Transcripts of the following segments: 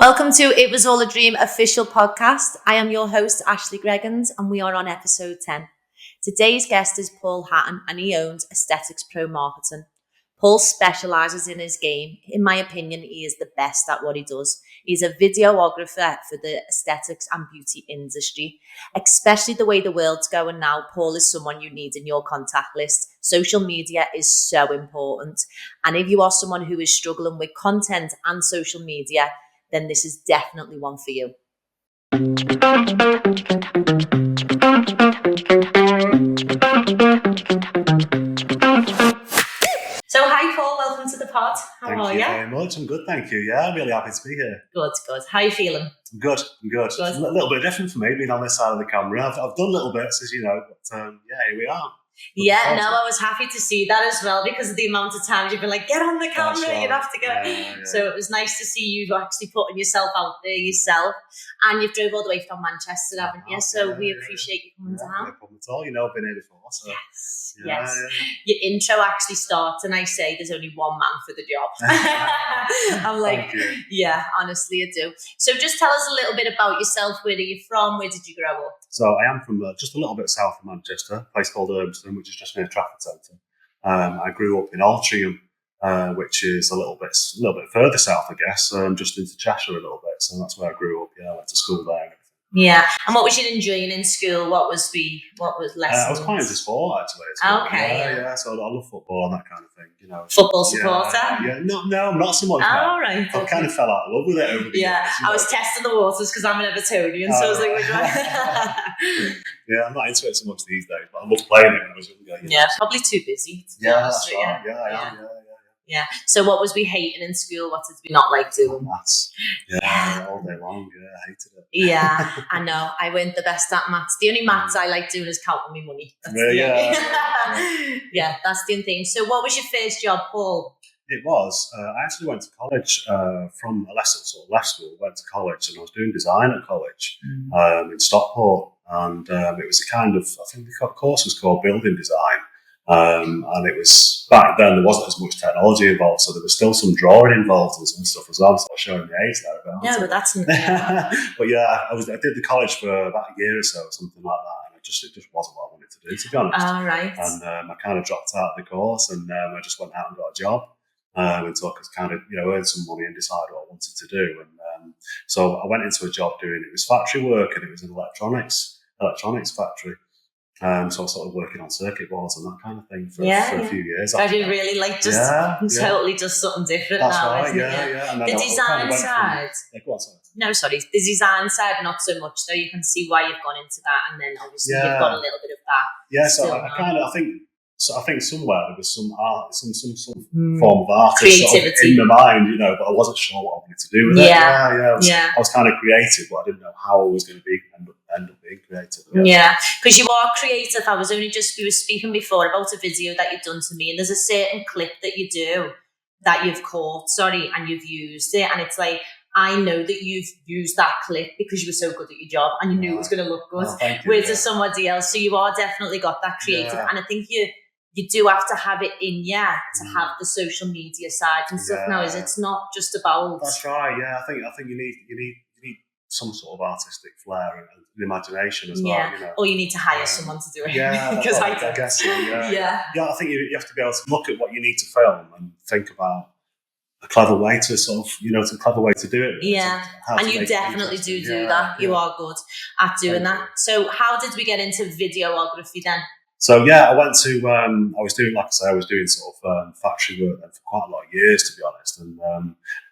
Welcome to It Was All a Dream official podcast. I am your host, Ashley Greggans, and we are on episode 10. Today's guest is Paul Hatton, and he owns Aesthetics Pro Marketing. Paul specialises in his game. In my opinion, he is the best at what he does. He's a videographer for the aesthetics and beauty industry. Especially the way the world's going now, Paul is someone you need in your contact list. Social media is so important. And if you are someone who is struggling with content and social media, then this is definitely one for you. So hi Paul, welcome to the pod. How are you? Thank you very much. I'm good, thank you. Yeah, I'm really happy to be here. Good. How are you feeling? I'm good. It's a little bit different for me being on this side of the camera. I've done little bits, as you know, but here we are. I was happy to see that as well because of the amount of times you've been like, get on the camera, right. You'd have to get. Yeah. So it was nice to see you actually putting yourself out there yourself. And you've drove all the way from Manchester, haven't you? So we appreciate you coming down. No problem at all. You know, I've been here before. So. Yes. Your intro actually starts and I say there's only one man for the job. I'm like, yeah, honestly I do. So just tell us a little bit about yourself. Where are you from? Where did you grow up? So I am from just a little bit south of Manchester, a place called Urmston, which is just near Trafford Centre. I grew up in Altrincham, which is a little bit further south, I guess, just into Cheshire a little bit. So that's where I grew up. Yeah, I went to school there. Yeah, and what was you enjoying in school? What was lessons? I was quite into sport actually. Okay. Yeah. So I love football and that kind of thing. You know, football supporter. Yeah. No, I'm not so much. Right. I kind of fell out of love with it over the years. I was testing the waters because I'm an Evertonian, so I was like, which one? Yeah, I'm not into it so much these days, but I love playing it when I was younger. Yeah, probably too busy. That's right. Yeah. Yeah. So what was we hating in school? What did we not like doing? Maths. Yeah, all day long. Yeah, I hated it. Yeah, I know. I weren't the best at maths. The only maths I like doing is counting my money. That's that's the thing. So what was your first job, Paul? It was. I actually went to college from a lesson, sort of left school, went to college, and I was doing design at college in Stockport. And it was a kind of, I think the course was called building design. And it was, back then there wasn't as much technology involved, so there was still some drawing involved and some stuff as well. I'm sort of showing the age there. Yeah, but that's but yeah, I did the college for about a year or so, something like that, and it just wasn't what I wanted to do, to be honest. Right. And I kind of dropped out of the course, and I just went out and got a job. Until I could kind of, earn some money and decide what I wanted to do. And so I went into a job doing, it was factory work, and it was an electronics factory. So I was sort of working on circuit boards and that kind of thing for a few years. I did really like totally just something different. That's now, right, isn't yeah. And the design side. Go on, sorry. No, sorry. The design side, not so much. So you can see why you've gone into that, and then obviously you've got a little bit of that. Yeah, so I think somewhere there was some art, some form of art sort of in my mind, but I wasn't sure what I wanted to do with it. I was kind of creative, but I didn't know how I was going to end up being creative. Yeah, because you are creative. We were speaking before about a video that you've done to me, and there's a certain clip that you do that you've caught, and you've used it, and it's like, I know that you've used that clip because you were so good at your job and you knew it was going to look good. Whereas to somebody else, so you are definitely got that creative, and I think you do have to have it in you to have the social media side and stuff. Now, it's not just about. That's right. Yeah, I think you need some sort of artistic flair and imagination as well. Or you need to hire someone to do it. Yeah, because I guess so. Yeah. I think you have to be able to look at what you need to film and think about a clever way to sort of, it's a clever way to do it. Yeah, and you definitely do that. You are good at doing that. So how did we get into videography then? So I went to, I was doing sort of factory work then for quite a lot of years, to be honest, and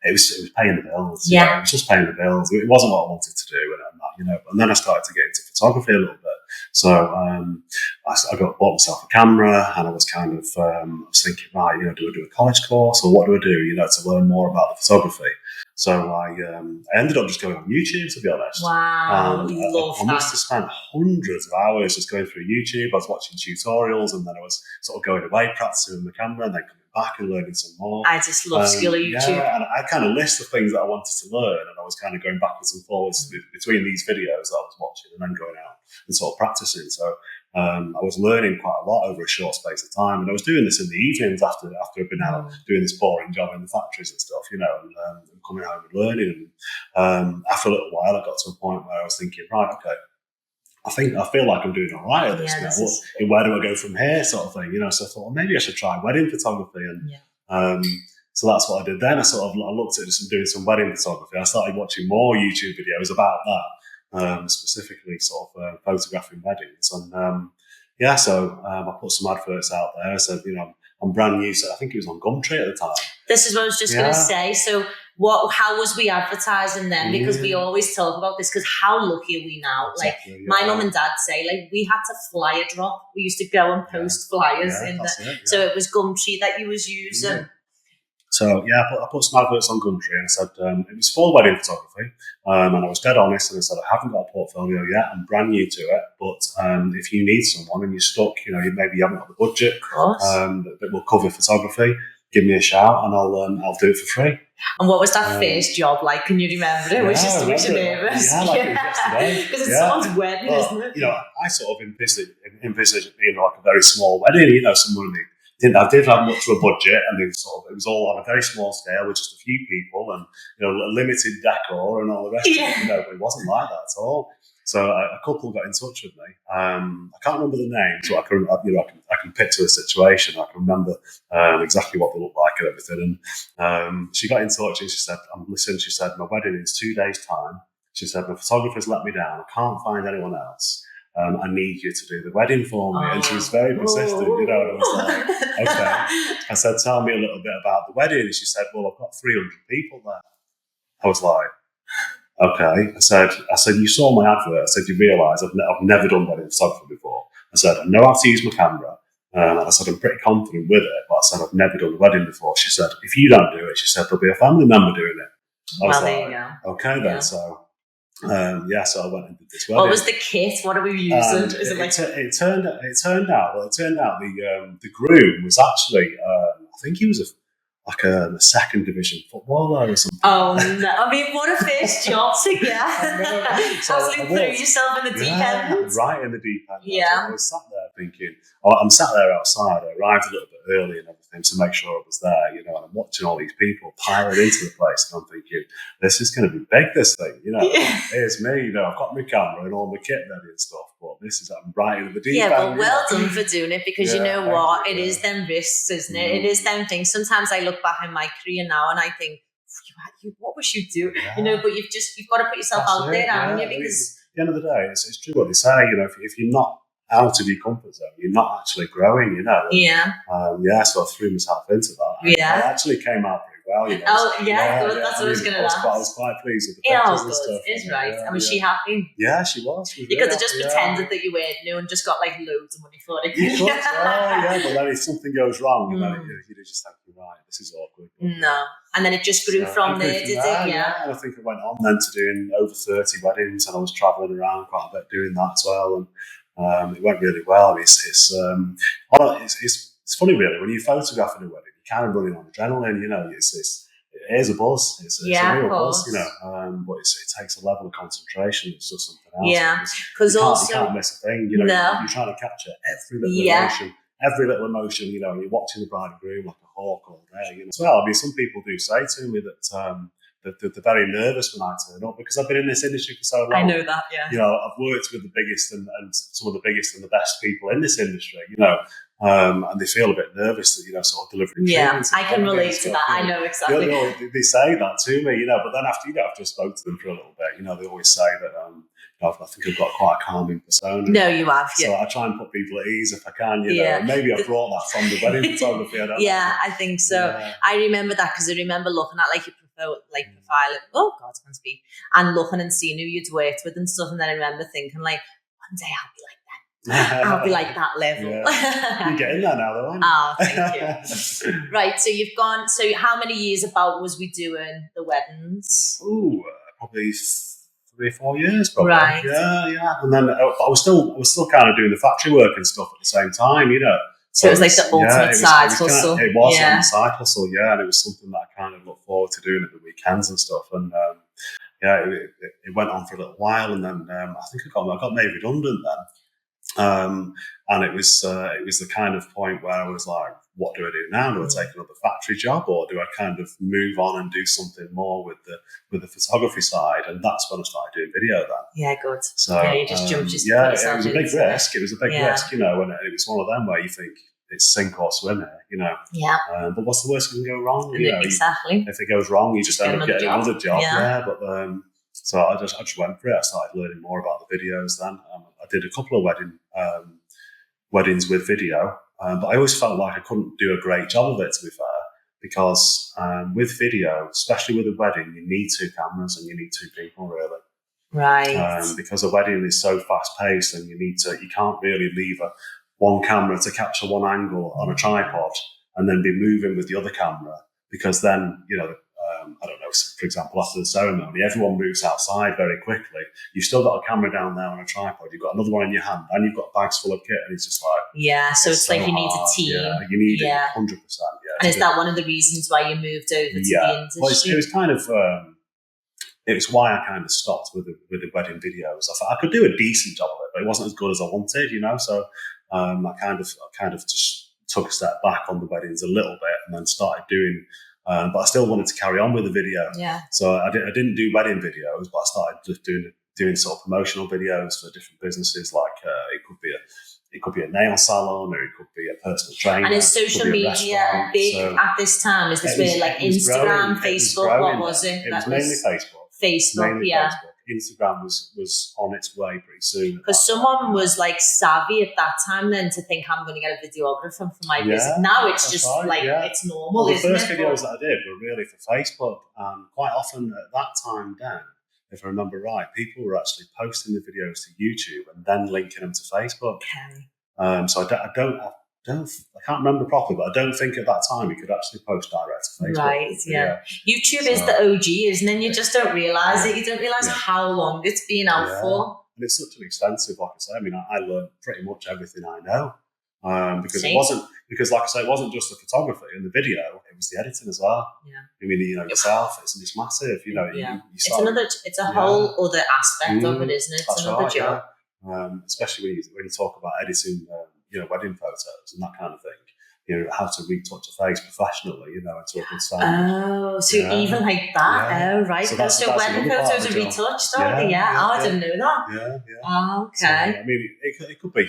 it was paying the bills. It was just paying the bills. It wasn't what I wanted to do, and then I started to get into photography a little bit. So I bought myself a camera, and I was kind of I was thinking, right, do I do a college course, or what do I do, to learn more about the photography? So I ended up just going on YouTube, to be honest. Wow, I must have spent hundreds of hours just going through YouTube. I was watching tutorials, and then I was sort of going away practicing with the camera, and then coming back and learning some more. I just love skill of YouTube. Yeah, and I kind of list the things that I wanted to learn, and I was kind of going backwards and forwards between these videos that I was watching, and then going out and sort of practicing. So I was learning quite a lot over a short space of time, and I was doing this in the evenings after I'd been out doing this boring job in the factories and stuff, and coming home and learning. And after a little while, I got to a point where I was thinking, right, okay, I feel like I'm doing all right at this now. Where do I go from here, sort of thing, So I thought, well, maybe I should try wedding photography, and so that's what I did then. I looked at doing some wedding photography. I started watching more YouTube videos about that, specifically sort of photographing weddings. And so I put some adverts out there. I said, I'm brand new. So I think it was on Gumtree at the time. This is what I was just going to say. So how was we advertising then? Because we always talk about this, because how lucky are we now? Exactly, my mum and dad say, we had to flyer drop. We used to go and post flyers So it was Gumtree that you was using. Yeah. So I put some adverts on Gumtree, and I said it was for wedding photography, and I was dead honest, and I said I haven't got a portfolio yet, I'm brand new to it, but if you need someone and you're stuck, maybe you haven't got the budget that will cover photography, give me a shout and I'll do it for free. And what was that first job like? Can you remember it? Was you nervous? Yeah, like it was yesterday. Because it's someone's wedding, isn't it? I sort of envisaged it being like a very small wedding. Someone didn't have much of a budget, and it was all on a very small scale with just a few people and limited decor and all the rest of it. But it wasn't like that at all. So a couple got in touch with me. I can't remember the name, so I can picture the situation. I can remember exactly what they looked like and everything. And she got in touch and she said, "Listen," she said, "my wedding is 2 days' time." She said, "My photographer's let me down. I can't find anyone else. I need you to do the wedding for me." And she was very persistent, And I was like, okay. I said, "Tell me a little bit about the wedding." And she said, "Well, I've got 300 people there." I was like, okay. I said, "You saw my advert." I said, "You realise I've never done wedding photography before." I said, "I know how to use my camera." And I said, "I'm pretty confident with it." But I said, "I've never done a wedding before." She said, "If you don't do it," she said, "there'll be a family member doing it." I was there you go. Okay then. So so I went and did this wedding. What was the kit? What are we using? It turned out the groom was actually I think he was a second division footballer or something. Oh no! I mean, what a first job to get! So threw yourself in the deep end. Right in the deep end. Yeah. I was sat there thinking, I'm sat there outside. I arrived a little bit early and everything to make sure I was there, and I'm watching all these people piling into the place, and I'm thinking, this is going to be big, this thing, Here's me, I've got my camera and all my kit ready and stuff, but I'm right in the deep end. Yeah, but well done for doing it, because you know what? It is them risks, isn't it? It is them things. Sometimes I look back in my career now and I think, what was you doing? But you've got to put yourself out there, haven't you? Because at the end of the day, it's true what they say, if you're not out of your comfort zone, you're not actually growing, So I threw myself into that. Yeah. I actually came out pretty well, That's what I was going to ask. I was quite pleased with the pictures and stuff. It's right. And was she happy? Yeah, she was. You could have just pretended that you weren't new and just got loads of money for it. You could, but then if something goes wrong, you just think, right, this is awkward. No. And then it just grew from there, did it? Yeah. And I think I went on then to doing over 30 weddings, and I was travelling around quite a bit doing that as well. And it went really well. It's funny, really, when you're photographing a wedding, you're kind of running on adrenaline. It is a buzz. It's a real buzz, but it takes a level of concentration. It's just something else. Yeah, because you can't miss a thing. You're trying to capture every little emotion. And you're watching the bride and groom like a hawk all day. As well, I mean, some people do say to me that they're very nervous when I turn up, because I've been in this industry for so long. I know that, yeah. I've worked with the biggest and some of the biggest and the best people in this industry, and they feel a bit nervous that, sort of delivering. Yeah, I can relate to that. I know exactly. They say that to me, but then after I spoke to them for a little bit, they always say that I think I've got quite a calming persona. No, you have. So I try and put people at ease if I can, And maybe I brought that from the wedding photography. I don't know. I think so. Yeah. I remember that because I remember looking at your profile, and looking and seeing who you'd worked with and stuff, and then I remember thinking one day I'll be like that. I'll be like that level. Yeah. You're getting there now, though, aren't you? Oh, thank you. Right, so you've gone. So how many years about was we doing the weddings? Ooh, probably 3 or 4 years, probably. Right. Yeah. And then I was still kind of doing the factory work and stuff at the same time, So it was like the ultimate side hustle. It was a side hustle, and it was something that I kind of looked forward to doing at the weekends and stuff. And it went on for a little while, and then I think I got made redundant then. And it was the kind of point where I was like, what do I do now? Do I take another factory job, or do I kind of move on and do something more with the photography side? And that's when I started doing video then. Yeah, good. So you just jumped. Just it was a big risk. It was a big risk, and it was one of them where you think it's sink or swim here, Yeah. But what's the worst that can go wrong? Exactly. If it goes wrong, you just end up getting another job. Yeah. But so I just went for it. I started learning more about the videos then. I did a couple of weddings with video, but I always felt like I couldn't do a great job of it, to be fair, because with video, especially with a wedding, you need 2 cameras and you need 2 people, really. Right. Because a wedding is so fast paced, and you can't really leave one camera to capture one angle on a tripod and then be moving with the other camera, because then, I don't know, for example, after the ceremony, everyone moves outside very quickly. You've still got a camera down there on a tripod, you've got another one in your hand, and you've got bags full of kit, and it's just like... Yeah, so it's like you need a team. Yeah, you need it 100%. Yeah. And is that one of the reasons why you moved over to the industry? Well, it was kind of... it was why I kind of stopped with the wedding videos. I thought I could do a decent job of it, but it wasn't as good as I wanted, So I kind of just took a step back on the weddings a little bit, and then started doing... but I still wanted to carry on with the video. Yeah. So I didn't do wedding videos, but I started just doing sort of promotional videos for different businesses. Like it could be a nail salon, or it could be a personal trainer. And is social media big at this time? Is this where like Instagram, Facebook? What was it? It was mainly Facebook. Facebook, yeah. Facebook. Instagram was on its way pretty soon. Because someone was like savvy at that time then to think, I'm going to get a videographer for my business. Now it's just it's normal, the isn't it? first videos that I did were really for Facebook, and quite often at that time then, if I remember right, people were actually posting the videos to YouTube and then linking them to Facebook. Okay. So I can't remember properly, but I don't think at that time you could actually post direct to Facebook. Right, yeah. YouTube is the OG, isn't it? And you just don't realise it. You don't realise how long it's been out for. And it's such an extensive, like I say. I mean, I learned pretty much everything I know. Because Same. it wasn't, like I say, it wasn't just the photography and the video, it was the editing as well. Yeah. I mean, yourself, it's massive, It's a whole other aspect of it, isn't it? It's another job. Yeah. Especially when you talk about editing, wedding photos and that kind of thing. How to retouch a face professionally, to a good standard. Oh, so even like that. Yeah. Oh, right. So wedding photos are retouched, aren't they? Yeah. I didn't know that. Yeah. Oh, okay. So, I mean, it could be,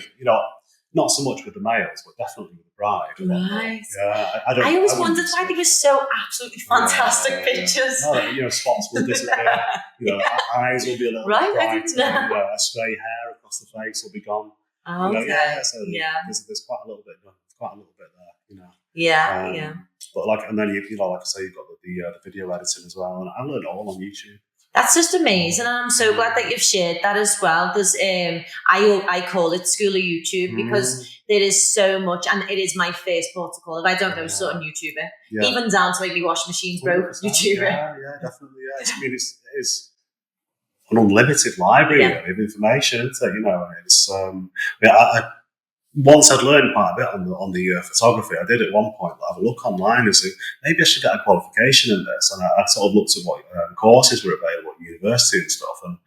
not so much with the males, but definitely with the bride. Right. Yeah. I always wondered why they were so absolutely fantastic pictures. No, spots will disappear. Eyes will be a little right, brighter. I didn't know. A stray hair across the face will be gone. Oh, okay. There's quite a little bit there. Yeah. But like I say, you've got the video editing as well, and I learned it all on YouTube. That's just amazing, and I'm so glad that you've shared that as well. There's I call it School of YouTube because there is so much, and it is my first protocol. If I don't know something, YouTuber, even down to maybe washing machines broke, YouTuber. Yeah, definitely. Yeah, I mean, it's an unlimited library of information, isn't it? Once I'd learned quite a bit on the photography, I did at one point have a look online and say, maybe I should get a qualification in this. And I sort of looked at what courses were available at university and stuff. And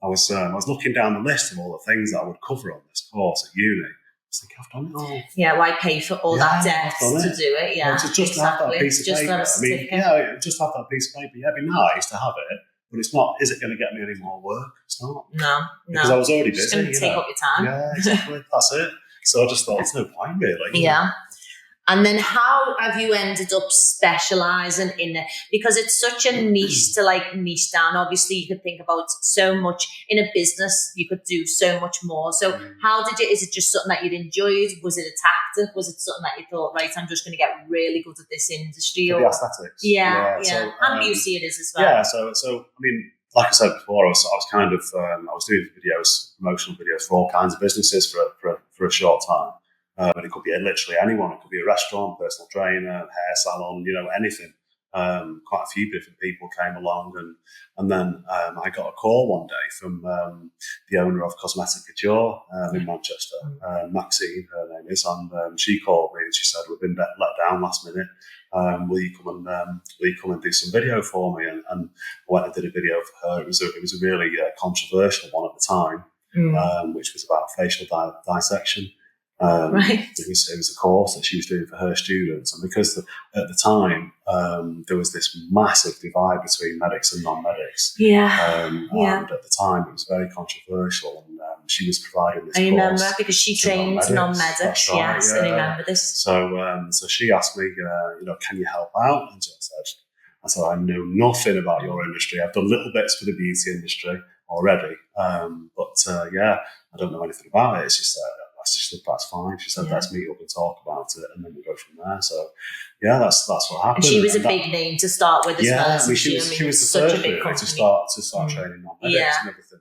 I was looking down the list of all the things that I would cover on this course at uni. I was thinking, I've done it all. Yeah, why pay for all that debt to do it? Yeah, just to have that piece of paper. Just have that piece of paper. Yeah, it'd be nice to have it. But it's not, is it going to get me any more work? It's not. No. Because I was already busy. It's going to take up your time. Yeah, exactly. That's it. So I just thought, there's no point really. Yeah. And then how have you ended up specialising in it? Because it's such a niche to niche down. Obviously, you could think about so much in a business. You could do so much more. So how did you, is it just something that you'd enjoyed? Was it a tactic? Was it something that you thought, right, I'm just going to get really good at this industry? For the aesthetics. Yeah. So, and beauty it is as well. Yeah, so I mean, like I said before, I was kind of I was doing videos, promotional videos for all kinds of businesses for a short time. And it could be literally anyone. It could be a restaurant, personal trainer, hair salon, anything. Quite a few different people came along, and then I got a call one day from the owner of Cosmetic Couture in Manchester, Maxine, her name is, and she called me and she said, "We've been let down last minute. Will you come and do some video for me?" And I went and did a video for her. It was a really controversial one at the time. which was about facial dissection. Right. It was a course that she was doing for her students, and because at the time there was this massive divide between medics and non-medics. And at the time it was very controversial, and she was providing this course. I remember because she trained non-medics. Right, yes, I remember this. So she asked me, can you help out? And I said, I know nothing about your industry. I've done little bits for the beauty industry already, but I don't know anything about it. She said, that's fine. She said, let's meet up and talk about it, and then we'll go from there. So, that's what happened. And she was a big name to start with as well. I mean, she was the first really to start training non-medics and everything.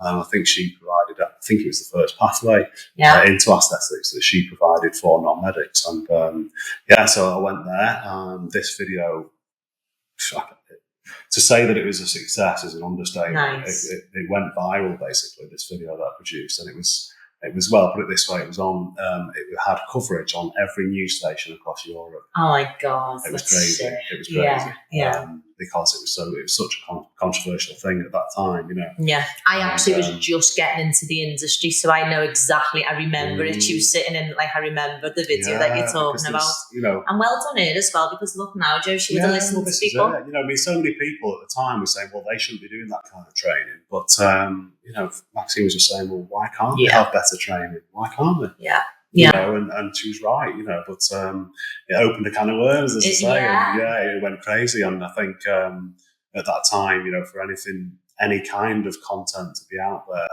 I think she provided, I think it was the first pathway into aesthetics that she provided for non-medics. And so I went there. This video, to say that it was a success is an understatement. Nice. It went viral, basically, this video that I produced, and it was, well, put it this way, it was on, it had coverage on every news station across Europe. Oh my God. It was crazy. It was crazy. Because it was such a controversial thing at that time, Yeah. I actually was just getting into the industry, so I know exactly, I remember it. She was sitting in, I remember the video that you're talking about. And well done her as well, because look now, Joe, she would have listened to people. So many people at the time were saying, well, they shouldn't be doing that kind of training. But, Maxine was just saying, well, why can't they have better training? Why can't they? Yeah. And she was right, but it opened a can of worms, as I say, and it went crazy. And I think at that time, for any kind of content to be out there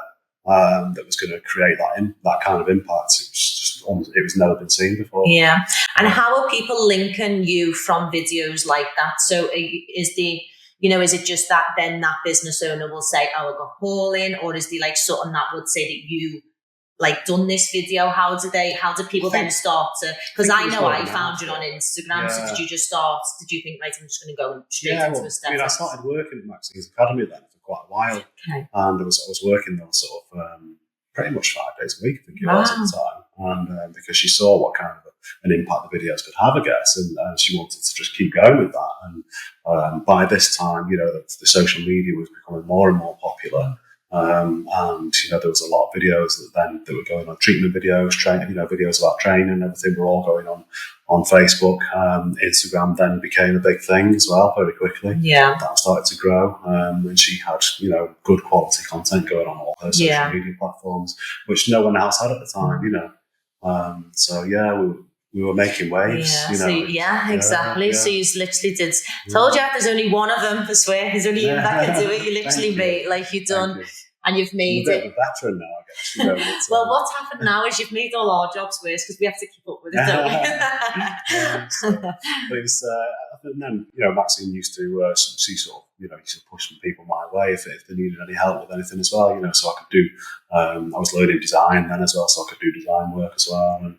that was going to create that kind of impact, it was never been seen before. Yeah. And how are people linking you from videos like that? So is it just that then that business owner will say, oh, I got Paul in, or is there something that would say that you done this video? How do people then start to, because I know I found you on Instagram, so did you just start, did you think, I'm just going to go straight into aesthetics? I started working at Maxine's Academy then for quite a while, and I was working there sort of pretty much 5 days a week, I think it was at the time, and because she saw what kind of an impact the videos could have, I guess, and she wanted to just keep going with that, and by this time, the social media was becoming more and more popular. And there was a lot of videos that were going on, treatment videos, videos about training and everything were all going on Facebook. Instagram then became a big thing as well very quickly. Yeah, that started to grow, and she had good quality content going on all her social media platforms, which no one else had at the time. We were making waves. Exactly. So you literally did. Told you there's only one of them. I swear, there's only you that can do it. You literally made you've done. And you've made it. I'm a bit of a veteran now, I guess. Well, what's happened now is you've made all our jobs worse because we have to keep up with it, don't we? But it was, and then, Maxine used to she sort of, used to push some people my way if they needed any help with anything as well, so I could do, I was learning design then as well, so I could do design work as well. And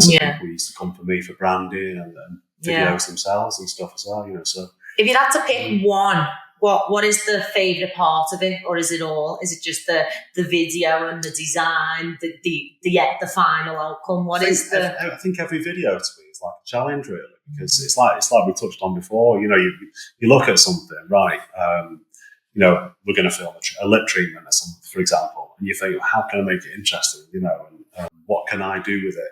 people used to come for me for branding and videos themselves and stuff as well, so. If you had to pick one, what is the favourite part of it, or is it all? Is it just the video and the design, the final outcome? I think every video to me is like a challenge, really, because it's like we touched on before. You look at something, right? We're going to film a lip treatment or something, for example, and you think, how can I make it interesting? And what can I do with it?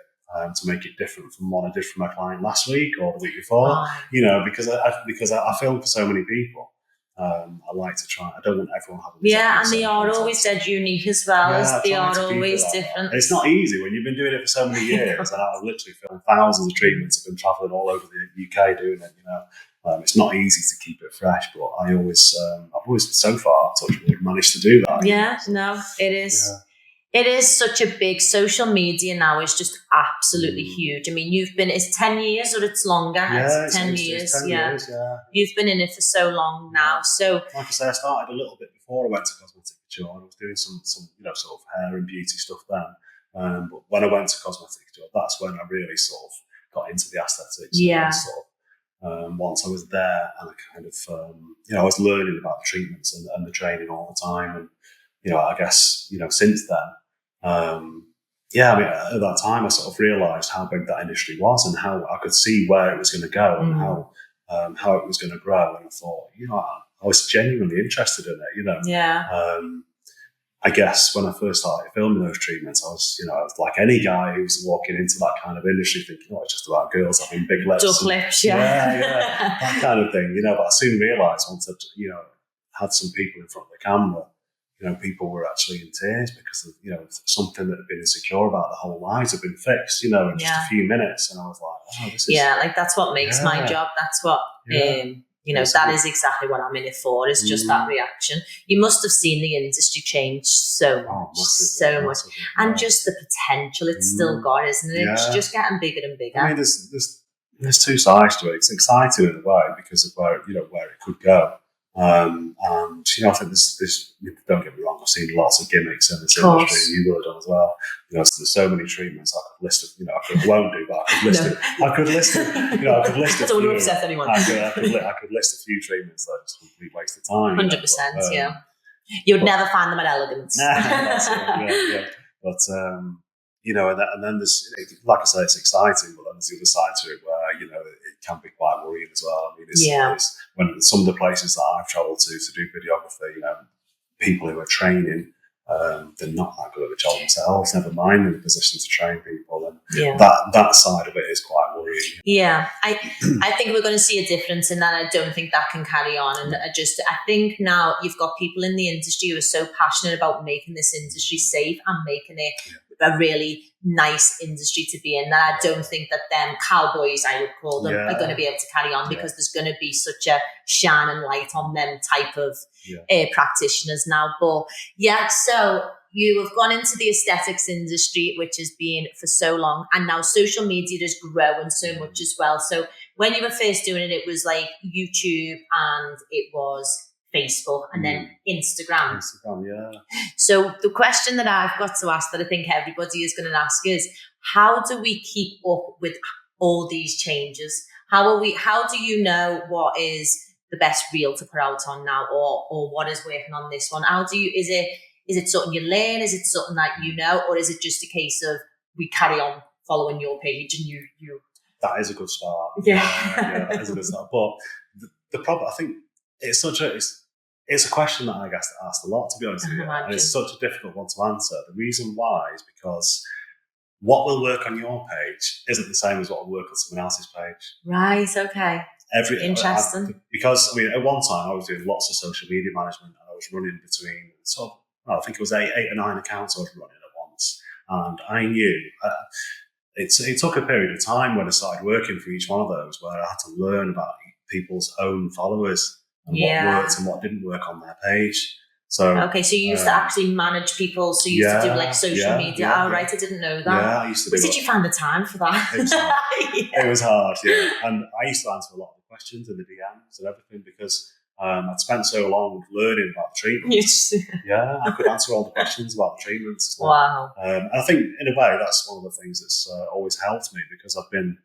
To make it different from what I did for my client last week or the week before, because I film for so many people. I like to try. I don't want everyone having. And they are always dead unique as well. They are always different. It's not easy when you've been doing it for so many years. And I've literally filmed thousands of treatments. I've been travelling all over the UK doing it. It's not easy to keep it fresh, but I've always so far managed to do that. It is. Yeah. It is such a big social media now. It's just absolutely huge. I mean, you've been, it's 10 years or it's longer? It's 10 years. It's 10 years, You've been in it for so long now. So, like I say, I started a little bit before I went to cosmetic couture. I was doing some sort of hair and beauty stuff then. But when I went to cosmetic couture, that's when I really sort of got into the aesthetics. And sort of, once I was there and I kind of, I was learning about the treatments and the training all the time. And, I guess, since then, at that time I sort of realised how big that industry was and how I could see where it was going to go and how it was going to grow. And I thought, I was genuinely interested in it, I guess when I first started filming those treatments, I was like any guy who's walking into that kind of industry thinking, oh, it's just about girls having big lips. Duck lips, yeah, that kind of thing, But I soon realised once I, had some people in front of the camera, people were actually in tears because of, something that had been insecure about their whole lives had been fixed, in just a few minutes. And I was like, oh, this is... Yeah, like that's what makes my job. That's what... that is exactly what I'm in it for, is just that reaction. You must have seen the industry change so much. And just the potential it's still got, isn't it? It's just getting bigger and bigger. I mean, there's two sides to it. It's exciting in a way because of where it could go. And I think there's don't get me wrong, I've seen lots of gimmicks in this industry, and you will have done as well. There's so many treatments I could list. I won't do, but I could list it. I could list it. I could list it. I don't want to upset anyone. I could list a few treatments that are just a complete waste of time. 100%. Yeah, you'd never find them at Elegance. Yeah. But and then there's, like I say, it's exciting, but then there's the other side to it where it can be quite worrying as well. I mean, it's when some of the places that I've travelled to do videography, people who are training, they're not that good at the job themselves. Never mind in a position to train people, and that side of it is quite worrying. Yeah, I think we're going to see a difference in that. I don't think that can carry on, and I think now you've got people in the industry who are so passionate about making this industry safe and making it a really nice industry to be in, that I don't think that them cowboys, I would call them, are going to be able to carry on, because there's going to be such a shining light on them type of practitioners now. But so you have gone into the aesthetics industry, which has been for so long, and now social media is growing so much as well. So when you were first doing it, it was like YouTube and it was Facebook and then Instagram. So the question that I've got to ask, that I think everybody is going to ask, is how do we keep up with all these changes? How do you know what is the best reel to put out on now, or what is working on this one? Is it something you learn? Is it something that or is it just a case of we carry on following your page and you That is a good start. Yeah, that is a good start. But the problem, I think, it's a question that I guess asked a lot, to be honest with you, and it's such a difficult one to answer. The reason why is because what will work on your page isn't the same as what will work on someone else's page. Right. Okay. Interesting. Because at one time I was doing lots of social media management, and I was running between I think it was 8 or 9 accounts I was running at once, and I knew. It took a period of time when I started working for each one of those, where I had to learn about people's own followers and what worked and what didn't work on their page. So you used to actually manage people. So you used to do like social media. Right, I didn't know that. Yeah, I used to. Where did you find the time for that? It was hard. And I used to answer a lot of the questions in the DMs and everything, because I'd spent so long learning about the treatments. I could answer all the questions about the treatments. Wow. And I think in a way that's one of the things that's always helped me, because I've been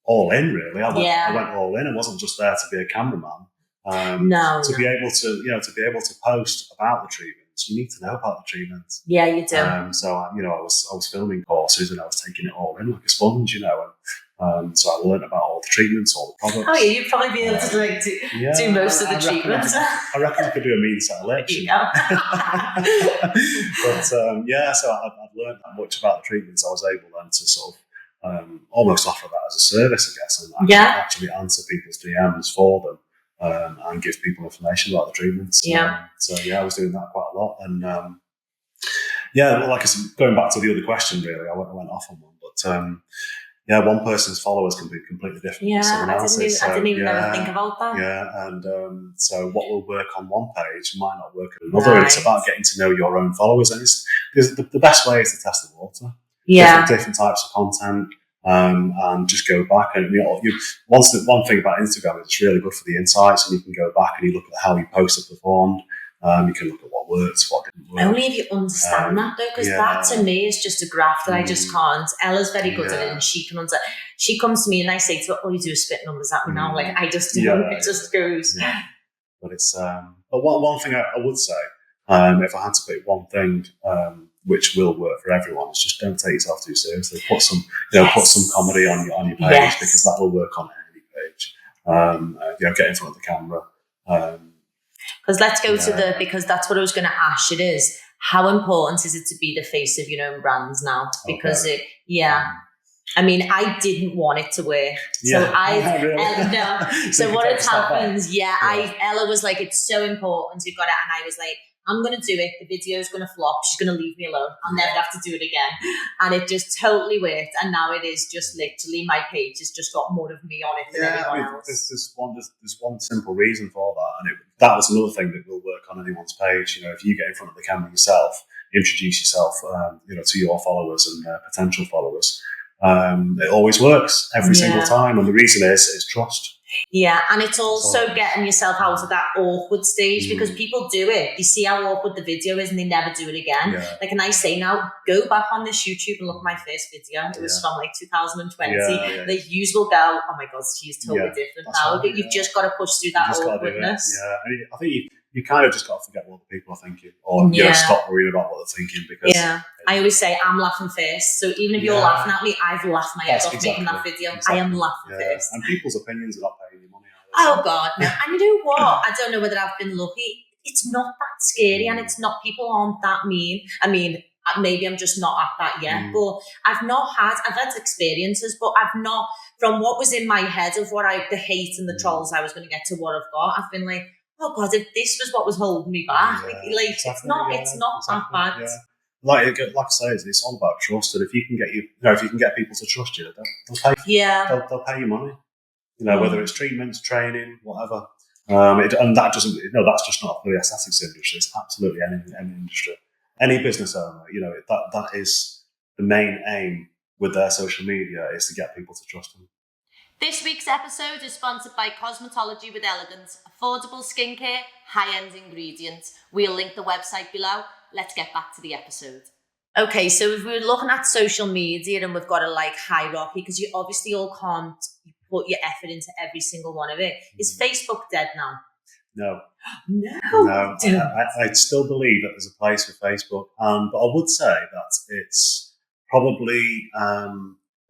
all in, really. I went all in. I wasn't just there to be a cameraman. To be able to post about the treatments, you need to know about the treatments. Yeah, you do. I was filming courses, and I was taking it all in like a sponge, and so I learned about all the treatments, all the products. Oh yeah, you'd probably be able to do most of the treatments. I reckon I could do a mean set of lips. But so I'd learned that much about the treatments. I was able then to sort of almost offer that as a service, I guess, and actually answer people's DMs for them. And give people information about the treatments. I was doing that quite a lot. And like I said, going back to the other question, really, I went off on one. But one person's followers can be completely different from someone else's. I didn't even ever think about that. Yeah, and so what will work on one page might not work on another. Right. It's about getting to know your own followers, and the best way is to test the water. Different types of content. And just go back, and one thing about Instagram is it's really good for the insights, and you can go back and you look at how your posts have performed. You can look at what worked, what didn't work. Only if you understand that, though, because that to me is just a graph that I just can't. Ella's very good at it, and she can understand. She comes to me and I say to her, "All you do is spit numbers at me now." Like I just do, it just goes. Yeah. But it's but one thing I would say, if I had to pick one thing, which will work for everyone, is just don't take yourself too seriously. Put some comedy on your page, because that will work on any page. Get in front of the camera. Because let's go to because that's what I was going to ask you is, how important is it to be the face of your own brands now? Because I mean, I didn't want it to work. So So what had happened, Ella was like, it's so important, you've got it. And I was like, I'm going to do it. The video's going to flop. She's going to leave me alone. I'll never have to do it again. And it just totally worked. And now it is just literally, my page has just got more of me on it than anyone else. There's one simple reason for that. And that was another thing that will work on anyone's page. You know, if you get in front of the camera yourself, introduce yourself, to your followers and potential followers. It always works every single time. And the reason is trust. Yeah, and it's also getting yourself out of that awkward stage because people do it. They see how awkward the video is and they never do it again. Yeah. Like, and I say now, go back on this YouTube and look at my first video. It was from like 2020. The views will go, oh my God, she's totally different now. Right, you've just got to push through that awkwardness. Yeah, and I think you kind of just got to forget what the people are thinking, or stop worrying about what they're thinking. Because I always say I'm laughing first. So even if you're laughing at me, I've laughed my head off making that video. I am laughing first. And people's opinions are not paying you money. Oh God, no. And you know what? I don't know whether I've been lucky. It's not that scary, and it's not. People aren't that mean. I mean, maybe I'm just not at that yet. But I've had experiences, but I've not. From what was in my head of the hate and the trolls I was going to get to what I've got, I've been like, oh God, if this was what was holding me back, it's not that bad. Yeah. Like I say, it's all about trust. And if you can get people to trust you, they'll pay. They'll pay you money. You know, whether it's treatments, training, whatever. And that doesn't. No, that's just not the aesthetics industry. It's absolutely any industry, any business owner. You know, that is the main aim with their social media, is to get people to trust them. This week's episode is sponsored by Cosmetology with Elegance. Affordable skincare, high-end ingredients. We'll link the website below. Let's get back to the episode. Okay, so if we're looking at social media and we've got a hierarchy, because you obviously all can't put your effort into every single one of it. Is Facebook dead now? No. No. I still believe that there's a place for Facebook, but I would say that it's probably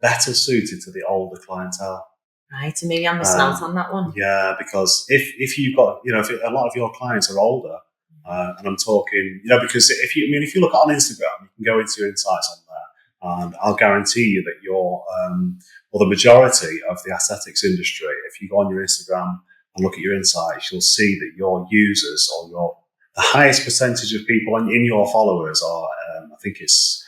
better suited to the older clientele. Right, and maybe I'm missing out on that one. Yeah, because if you've got, if a lot of your clients are older, and I'm talking, because if you look on Instagram, you can go into your insights on there, and I'll guarantee you that the majority of the aesthetics industry, if you go on your Instagram and look at your insights, you'll see that your users, or the highest percentage of people in your followers are, I think it's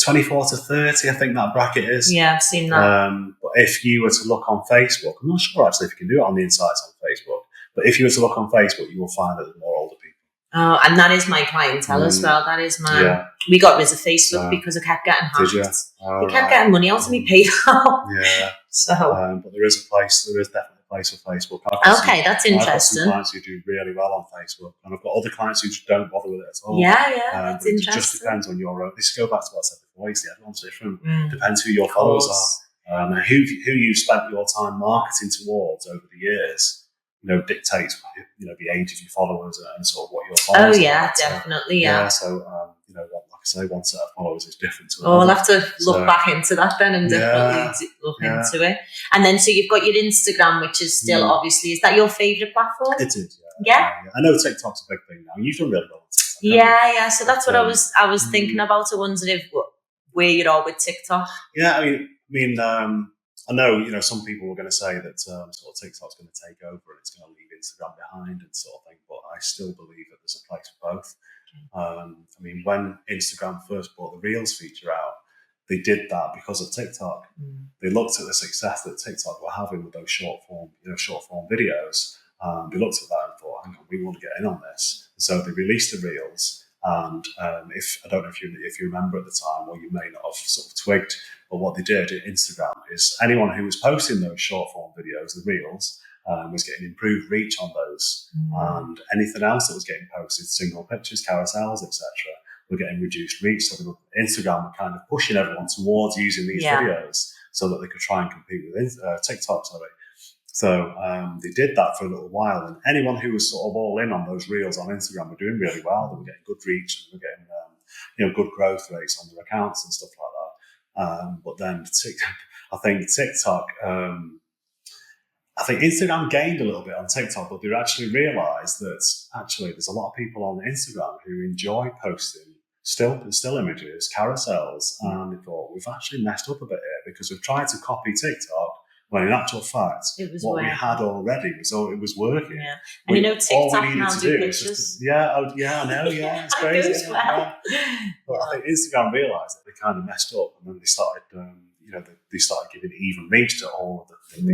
24 to 30, I think that bracket is. Yeah, I've seen that. But if you were to look on Facebook, I'm not sure actually if you can do it on the insights on Facebook, but if you were to look on Facebook, you will find that there's more older people. Oh, and that is my clientele as well. That is my... Yeah. We got rid of Facebook because I kept getting hacked. Did you? They kept getting money out of me PayPal. Yeah. So... but there is definitely a place for Facebook. That's interesting. I've got some clients who do really well on Facebook, and I've got other clients who just don't bother with it at all. Yeah, that's interesting. It just depends on your own. This go back to what I said before. Everyone's different. Depends who your followers are, and who you spent your time marketing towards over the years. Dictates the age of your followers and sort of what your followers. Oh yeah, definitely. So like I say, one set of followers is different to another. I'll have to look back into that then and definitely look into it. And then so you've got your Instagram, which is still obviously, is that your favourite platform? It is. Yeah. I know TikTok's a big thing now. You've done really well on TikTok. Yeah. So that's what I was thinking about. I wondered where you are with TikTok. Yeah, I mean. I know, some people were going to say that sort of TikTok's going to take over and it's going to leave Instagram behind and sort of thing, but I still believe that there's a place for both. When Instagram first brought the Reels feature out, they did that because of TikTok. They looked at the success that TikTok were having with those short form videos. They looked at that and thought, hang on, we want to get in on this. So they released the Reels. And I don't know if you remember at the time, or you may not have sort of twigged, but what they did at Instagram is anyone who was posting those short form videos, the Reels, was getting improved reach on those, and anything else that was getting posted, single pictures, carousels, etc., were getting reduced reach. So Instagram were kind of pushing everyone towards using these videos so that they could try and compete with TikTok. So they did that for a little while, and anyone who was sort of all in on those Reels on Instagram were doing really well. They were getting good reach, and they were getting good growth rates on their accounts and stuff like that. But then I think TikTok, I think Instagram gained a little bit on TikTok, but they actually realised that actually there's a lot of people on Instagram who enjoy posting still images, carousels, and they thought we've actually messed up a bit here because we've tried to copy TikTok when in actual fact what working. We had already it was working. Yeah. And you know TikTok now do pictures. I know, yeah, it's crazy. But I think Instagram realised that they kind of messed up, and then they started they started giving even reach to all of the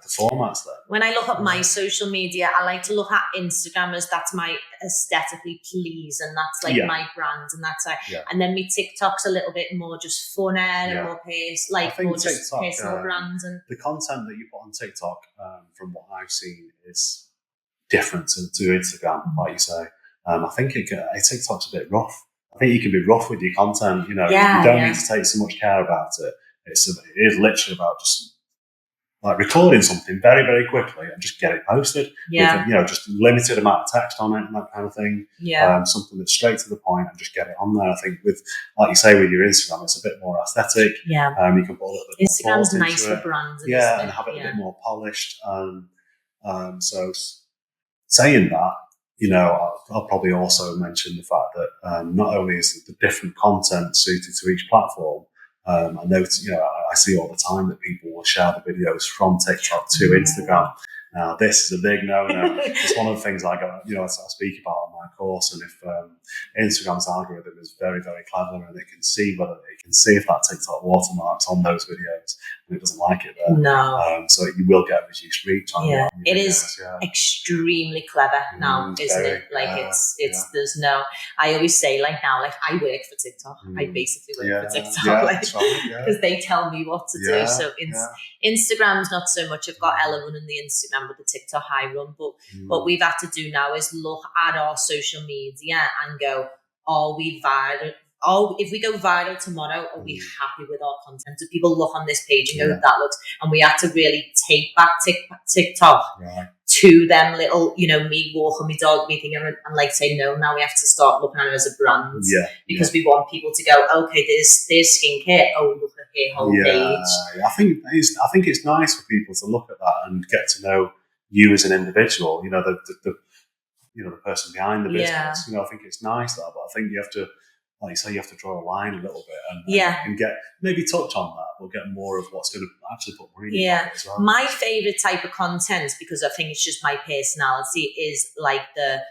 formats there. When I look at my social media, I like to look at Instagram as that's my aesthetically pleasing, that's like my brand, and that's and then my TikTok's a little bit more just funner and more more just personal brands. And the content that you put on TikTok, from what I've seen, is different to Instagram, like you say. I think TikTok's a bit rough. I think you can be rough with your content. You don't need to take so much care about it. It is literally about just like recording something very, very quickly and just get it posted. Yeah. With, just a limited amount of text on it and that kind of thing. Yeah. Something that's straight to the point and just get it on there. I think with, like you say, with your Instagram, it's a bit more aesthetic. Yeah. You can put a little bit Instagram's nice for brands. Yeah, and have it a bit more polished. So saying that, I'll probably also mention the fact that not only is the different content suited to each platform, I notice, I see all the time that people will share the videos from TikTok to Instagram. Now, this is a big no-no. It's one of the things I speak about on my course. And if Instagram's algorithm is very, very clever, and it can see if that TikTok watermark's on those videos, and it doesn't like it there. No. So you will get reduced reach on it videos, is extremely clever now, isn't it? Like there's no. I always say now, I work for TikTok. I basically work for TikTok, because they tell me what to do. So Instagram's not so much. I've got Ella running the Instagram with the TikTok I run, but what we've had to do now is look at our social media and go, are we viral? If we go viral tomorrow, are we happy with our content? Do people look on this page and go, that looks? And we had to really take back TikTok to them little, me walking my dog, me thinking, and say, no, now we have to start looking at it as a brand. Because we want people to go, okay, there's skincare. Oh, look at her whole page. I think it's nice for people to look at that and get to know you as an individual. The person behind the business. I think it's nice that, but I think you have to, like you say, you have to draw a line a little bit and get maybe touch on that, but get more of what's going to actually put money in it as well. My favourite type of content, because I think it's just my personality, is like the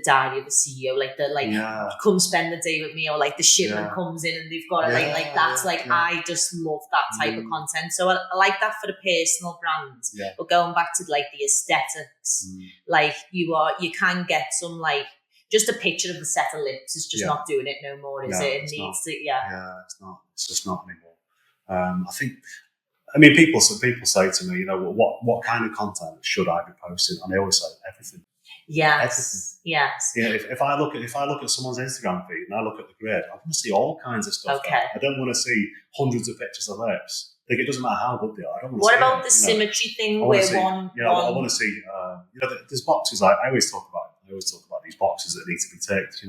diary of a CEO, come spend the day with me, or the shipment comes in and they've got it that's I just love that type of content. So I like that for the personal brand. But going back to the aesthetics, you can get some just a picture of a set of lips is just not doing it no more, is it? It needs to, it's not. It's just not anymore. I mean, people say to me, what kind of content should I be posting? And I always say everything. Yes. If I look at someone's Instagram feed and I look at the grid, I want to see all kinds of stuff. Okay. I don't want to see hundreds of pictures of lips. It doesn't matter how good they are. I don't want to what see about it, the symmetry thing I where see, one? I want to see. There's boxes. I always talk about these boxes that need to be ticked.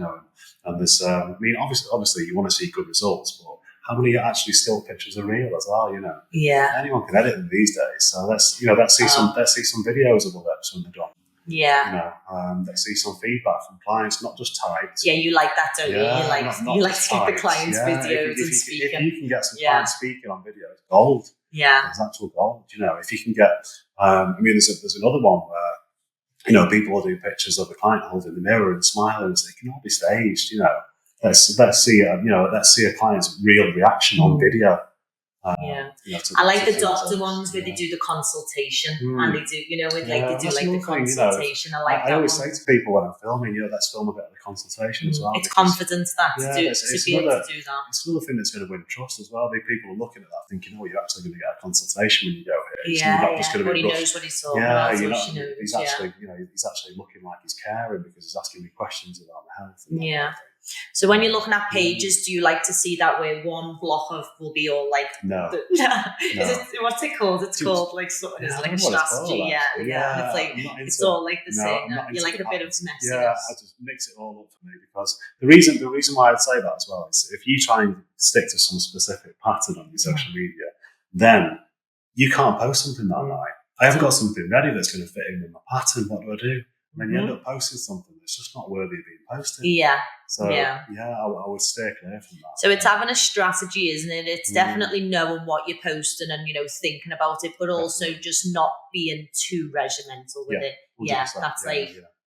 And there's. Obviously, you want to see good results, but how many actually still pictures are real as well? Yeah. Anyone can edit them these days. So let's see some videos of the lips when they're done. Yeah. Let's see some feedback from clients, not just typed. Yeah, you like that, don't you? You like to get the clients' videos and speaking. If you can get some clients speaking on videos, gold. Yeah. It's actual gold. If you can get, there's another one where, people will do pictures of the client holding the mirror and smiling, and they can all be staged. Let's see a client's real reaction on video. I like the doctor ones where they do the consultation and they do, the consultation. I like that. I always say to people when I'm filming, let's film a bit of the consultation as well. It's confidence to be able to do that. It's another thing that's going to win trust as well. People are looking at that thinking, you're actually going to get a consultation when you go here. You're not just going to be knows what he's talking about. He's actually looking like he's caring because he's asking me questions about my health. So when you're looking at pages, do you like to see that where one block will be all no. What's it called? It's called something like a strategy. It's all the same. You like a bit of messiness. Yeah, I just mix it all up for me because the reason why I'd say that as well is if you try and stick to some specific pattern on your social media, then you can't post something that night. I haven't got something ready that's going to fit in with my pattern. What do I do? And then you end up posting something that's just not worthy of being posted. Yeah. So I would stay clear from that. So it's having a strategy, isn't it? It's definitely knowing what you're posting and, thinking about it, but also just not being too regimental with it. 100%. Yeah, that's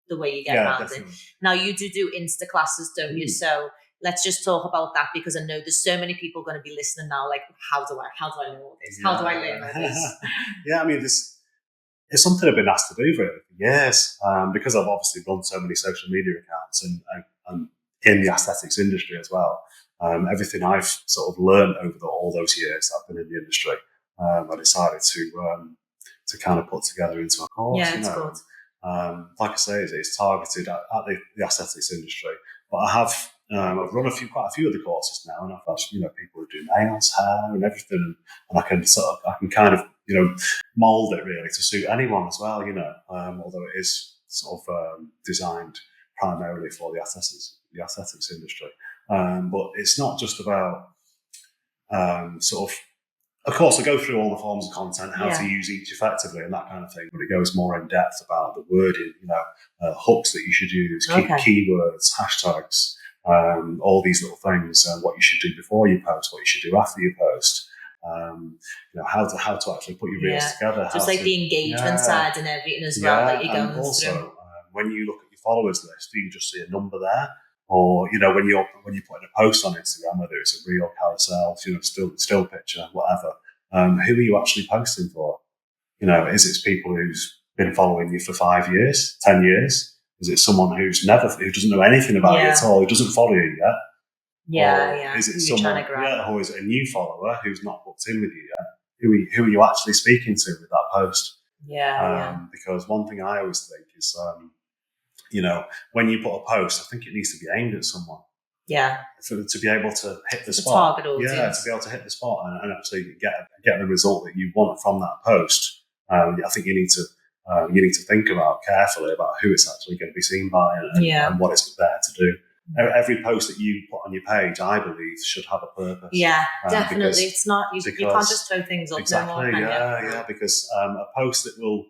the way you get around it. Now, you do Insta classes, don't you? So let's just talk about that, because I know there's so many people going to be listening now, like, how do I know all this? How do I learn all this? I mean, it's something I've been asked to do for years, because I've obviously run so many social media accounts and in the aesthetics industry as well. Everything I've sort of learned over all those years I've been in the industry, I decided to kind of put together into a course. Yeah, it's good. Like I say, it's targeted at the aesthetics industry, but I've run quite a few of the courses now, and I've got people who do nails, hair, and everything, and I can kind of mold it really to suit anyone as well. Although it is sort of designed primarily for the aesthetics industry, but it's not just about Of course, I go through all the forms of content, how to use each effectively and that kind of thing, but it goes more in depth about the wording, hooks that you should use, keywords, hashtags, all these little things, what you should do before you post, what you should do after you post, how to actually put your reels together. Just like the engagement side and everything as well that you're going through. When you look at your followers list, do you just see a number there? Or, when you're putting a post on Instagram, whether it's a reel, carousel, still picture, whatever, who are you actually posting for? Is it people who's been following you for 5 years, 10 years? Is it someone who doesn't know anything about you at all, who doesn't follow you yet? Is it someone, or is it a new follower who's not booked in with you yet? Who are you actually speaking to with that post? Because one thing I always think is, when you put a post, I think it needs to be aimed at someone. Yeah. To be able to hit the spot. Target audience. Yeah, to be able to hit the spot and actually get the result that you want from that post. I think you need to think about carefully about who it's actually going to be seen by and what it's there to do. Every post that you put on your page, I believe, should have a purpose. Yeah, definitely. It's not you can't just throw things up. Exactly. Because a post that will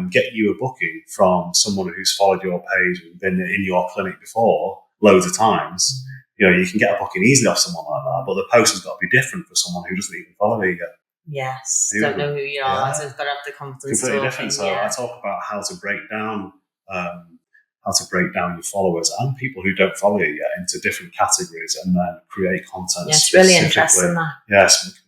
get you a booking from someone who's followed your page and been in your clinic before loads of times. You can get a booking easily off someone like that, but the post has got to be different for someone who doesn't even follow you yet. Yes, don't know who you are. So it's got to have the confidence. Completely different. So I talk about how to break down your followers and people who don't follow you yet into different categories, and then create content. Yeah, it's really interesting. That. Yes,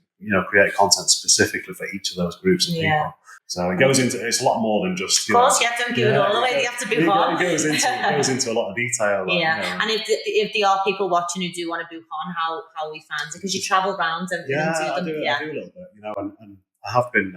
create content specifically for each of those groups of people. So it goes into, it's a lot more than just. Of course, you have to give it all away. You have to be on. It goes into a lot of detail. And if there are people watching who do want to book on, how we find it, because you travel around and do them. I do a little bit, and I have been.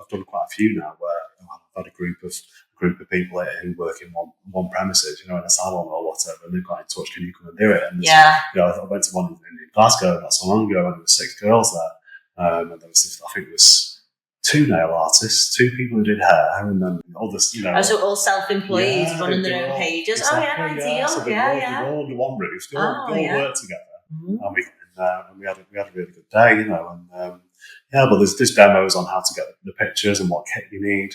I've done quite a few now where I've had a group of people who work in one premises, in a salon or whatever, and they've got in touch. Can you come and do it? And I went to one in Glasgow not so long ago, and there were 6 girls there, and there was, I think it was 2 nail artists, 2 people who did hair, and then others, so all self-employed, running their own pages. Exactly, ideal. So they're all under one roof. They all work together, and we had a really good day, but there's demos on how to get the pictures and what kit you need,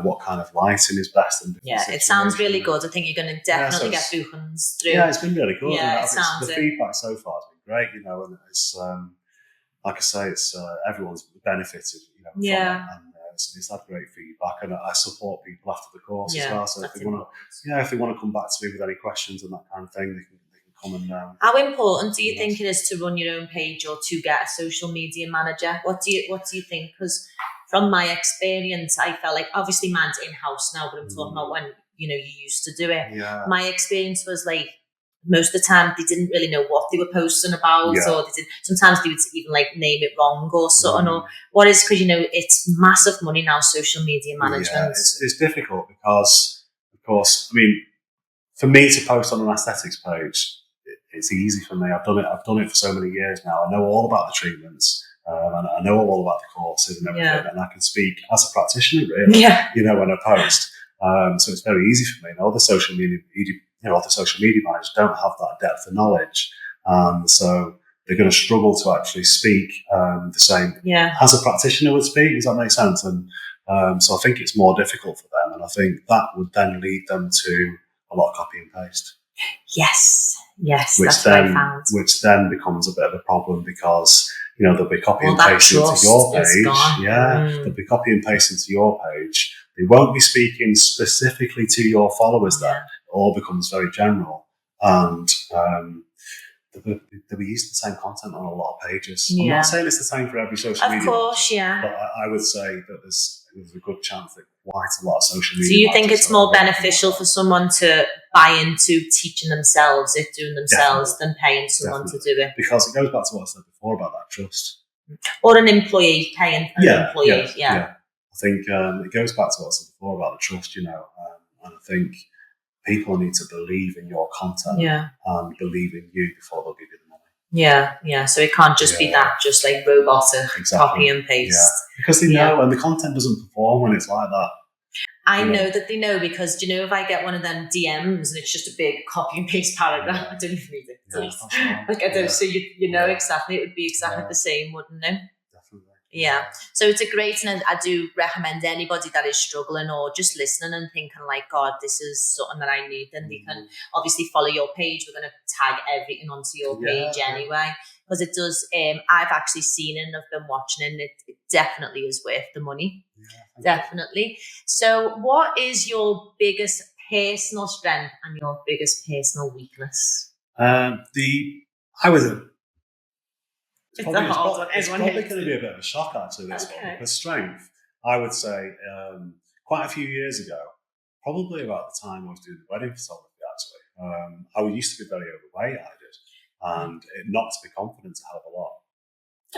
what kind of lighting is best. It sounds really good. I think you're going to definitely get bookings through. Yeah, it's been really good. Yeah, the feedback so far has been great, and it's like I say, it's everyone's benefited, from it, and it's had great feedback, and I support people after the course as well. So if they want to come back to me with any questions and that kind of thing, they can come and. How important do you think it is to run your own page or to get a social media manager? What do you think? Because from my experience, I felt like, obviously mine's in-house now, but I'm talking about when you used to do it. Yeah. My experience was like, most of the time they didn't really know what they were posting about, or sometimes they would even name it wrong or something, or what is, because it's massive money now, social media management. Yeah, it's difficult because, of course, I mean, for me to post on an aesthetics page, it's easy for me. I've done it for so many years now. I know all about the treatments, and I know all about the courses and everything, and I can speak as a practitioner really. When I post, so it's very easy for me. Other social media managers don't have that depth of knowledge, so they're going to struggle to actually speak the same as a practitioner would speak. Does that make sense? And So I think it's more difficult for them, and I think that would then lead them to a lot of copy and paste. Yes, that's what I found. Which then becomes a bit of a problem because, they'll be copy and pasting into your page. They'll be copy and pasting to your page. They won't be speaking specifically to your followers then. It all becomes very general. And they'll be using the same content on a lot of pages. I'm not saying it's the same for every social media. Of course, But I would say that there's a good chance that quite a lot of social media. Do you think it's more beneficial for someone to buy into teaching themselves, doing themselves, than paying someone to do it? Because it goes back to what I said before about that trust. Or an employee paying an employee. Yeah. I think it goes back to what I said before about the trust, and I think people need to believe in your content and believe in you before they'll give you the money. Yeah. So it can't just be that, just like robotic copy and paste. Yeah. Because they know, and the content doesn't perform when it's like that. I know that they know because, if I get one of them DMs and it's just a big copy and paste paragraph, I don't even read it. So you know exactly, it would be exactly the same, wouldn't it? Definitely. Yeah. So it's a great, and I do recommend anybody that is struggling or just listening and thinking like, God, this is something that I need. Then they can obviously follow your page. We're going to tag everything onto your page anyway, because it does. I've actually seen it and I've been watching it, and it definitely is worth the money. Definitely. So what is your biggest personal strength and your biggest personal weakness? It's probably going to be a bit of a shock, actually, this one. Because strength, I would say, quite a few years ago, probably about the time I was doing the wedding photography, actually, I used to be very overweight, I did. And it knocked my confidence a hell of a lot